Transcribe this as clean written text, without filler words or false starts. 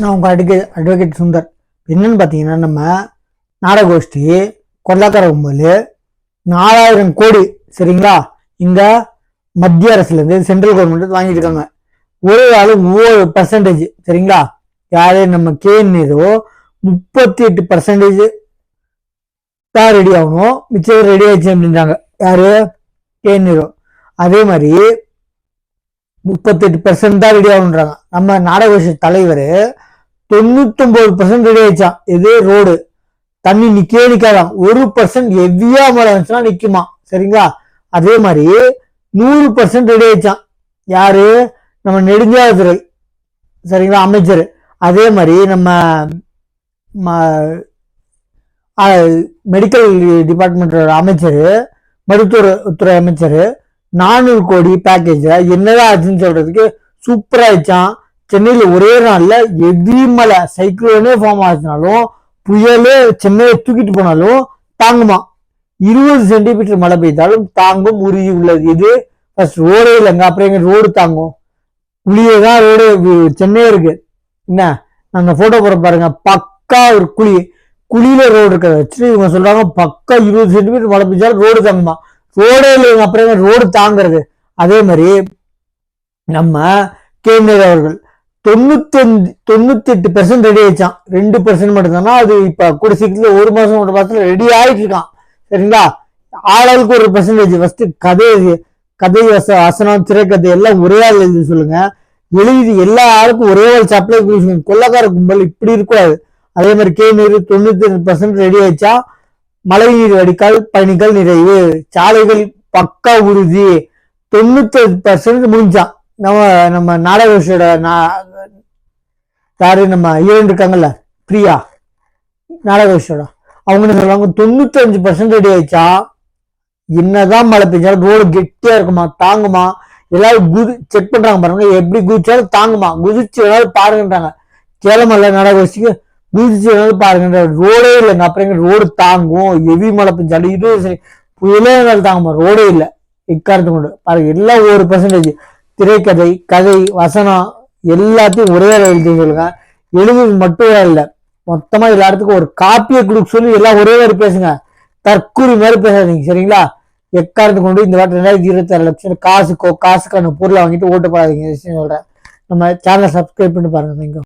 நான் உங்கள் அட்வொகேட் சுந்தர். என்னன்னு பார்த்தீங்கன்னா, நம்ம நாடகோஷ்டி கொள்ளாக்கார கும்பல் 4000 கோடி சரிங்களா, இந்த மத்திய அரசுலேருந்து சென்ட்ரல் கவர்மெண்ட் வாங்கிட்டு இருக்காங்க. ஒரு ஆள் ஒவ்வொரு பர்சன்டேஜ் சரிங்களா. யாரு நம்ம கேன்னோ 38% தான் ரெடி ஆகணும், மிச்சம் ரெடி ஆயிடுச்சு அப்படின்றாங்க. யாரு கேன்னோ. அதே மாதிரி 38% தான் ரெடி ஆகணுன்றாங்க. நம்ம நாடகோஷ தலைவர் 99% ரெடி ஆயிடுச்சான். இது ரோடு தண்ணி நிக்கவே நிக்காதான். 1% ஹெவியா மழை வந்துச்சுன்னா நிக்குமா சரிங்களா. அதே மாதிரி 100% ரெடி ஆயிடுச்சான். யாரு நம்ம நெடுஞ்சாலைத்துறை சரிங்களா அமைச்சர். அதே மாதிரி நம்ம மெடிக்கல் டிபார்ட்மெண்டோட அமைச்சர், மருத்துவத்துறை அமைச்சர் 400 கோடி பேக்கேஜ் என்னதான் ஆச்சுன்னு சொல்றதுக்கு சூப்பரா ஆயிடுச்சான். சென்னையில ஒரே நாள்ல எவ்வி மழை சைக்ளோனே ஃபார்ம் ஆச்சுனாலும், புயலே சென்னையை தூக்கிட்டு போனாலும் தாங்குமா. 20 சென்டிமீட்டர் மழை பெய்தாலும் தாங்கும் உறுதி உள்ளது. இது ஃபர்ஸ்ட் ரோடே இல்லைங்க, அப்புறம் எங்க ரோடு தாங்கும்? குழியேதான் ரோடு சென்னையே இருக்கு. என்ன அந்த போட்டோ போற பாருங்க, பக்கா ஒரு குழியில ரோடு இருக்கிறத வச்சுட்டு இவங்க சொல்றாங்க பக்கா 20 சென்டிமீட்டர் மழை பெய்ஞ்சாலும் ரோடு தாங்குமா. ரோடே இல்லைங்க, அப்புறம் ரோடு தாங்கிறது? அதே மாதிரி நம்ம கேந்திர அவர்கள் 98% ரெடி ஆயிடுச்சான். 2% மட்டும்தானா அது இப்ப கூட சீக்கிரத்துல 1 மாசம் 1 மாசத்துல ரெடி ஆயிட்டு இருக்கான் சரிங்களா. ஆளாளுக்கு ஒரு பெர்சன்டேஜ். ஃபர்ஸ்ட் கதை வசனம் திரைக்கதை எல்லாம் ஒரே ஆள் எழுதி சொல்லுங்க. எழுதி எல்லா ஆளுக்கும் ஒரே ஆள் சப்ளை சொல்லுங்க. கொள்ளக்கார கும்பல் இப்படி இருக்கக்கூடாது. அதே மாதிரி கேநீர் 92% ரெடி ஆயிடுச்சா. மழை நீர் வடிகால் பயணிகள் நிறைவு, சாலைகள் பக்கா உறுதி, 95% முடிஞ்சான். நம்ம நாடகோஷோட யாரு நம்ம ஹீரோயின் இருக்காங்கல்ல பிரியா, நாடகோஷோட அவங்க சொல்லுவாங்க 95% ரெடி ஆயிடுச்சா. என்னதான் மழை பெஞ்சாலும் ரோடு கெட்டியா இருக்குமா, தாங்குமா. எல்லாரும் செக் பண்றாங்க பாருங்க, எப்படி குதிச்சாலும் தாங்குமா. குதிச்சு வேணாலும் பாருங்கன்றாங்க. கேளமல்ல நாடகோஷிக்கு குதிச்சு வேணாலும் பாருங்க, ரோடே இல்லைங்க, அப்புறம் ரோடு தாங்கும். ஹெவி மழை பெஞ்சாலும் 20 புயலே தாங்குமா, ரோடே இல்லை. இக்காரத்து கொண்டு பாருங்க, எல்லாம் 1% திரைக்கதை கதை வசனம் எல்லாத்தையும் ஒரே எழுதி சொல்லுங்க. எழுதுறது மட்டும் இல்லை, மொத்தமா எல்லாத்துக்கும் ஒரு காப்பியை கொடுக்க சொல்லி எல்லாம் ஒரே மாதிரி பேசுங்க. தற்கூரி மாதிரி பேசாதீங்க சரிங்களா. எக்காரத்து கொண்டு இந்த வாட்டி 2026 லட்சம் காசுக்கான பொருளை வாங்கிட்டு ஓட்டு போடாதீங்க சொல்றேன். நம்ம சேனலை சப்ஸ்கிரைப் பண்ணி பாருங்க.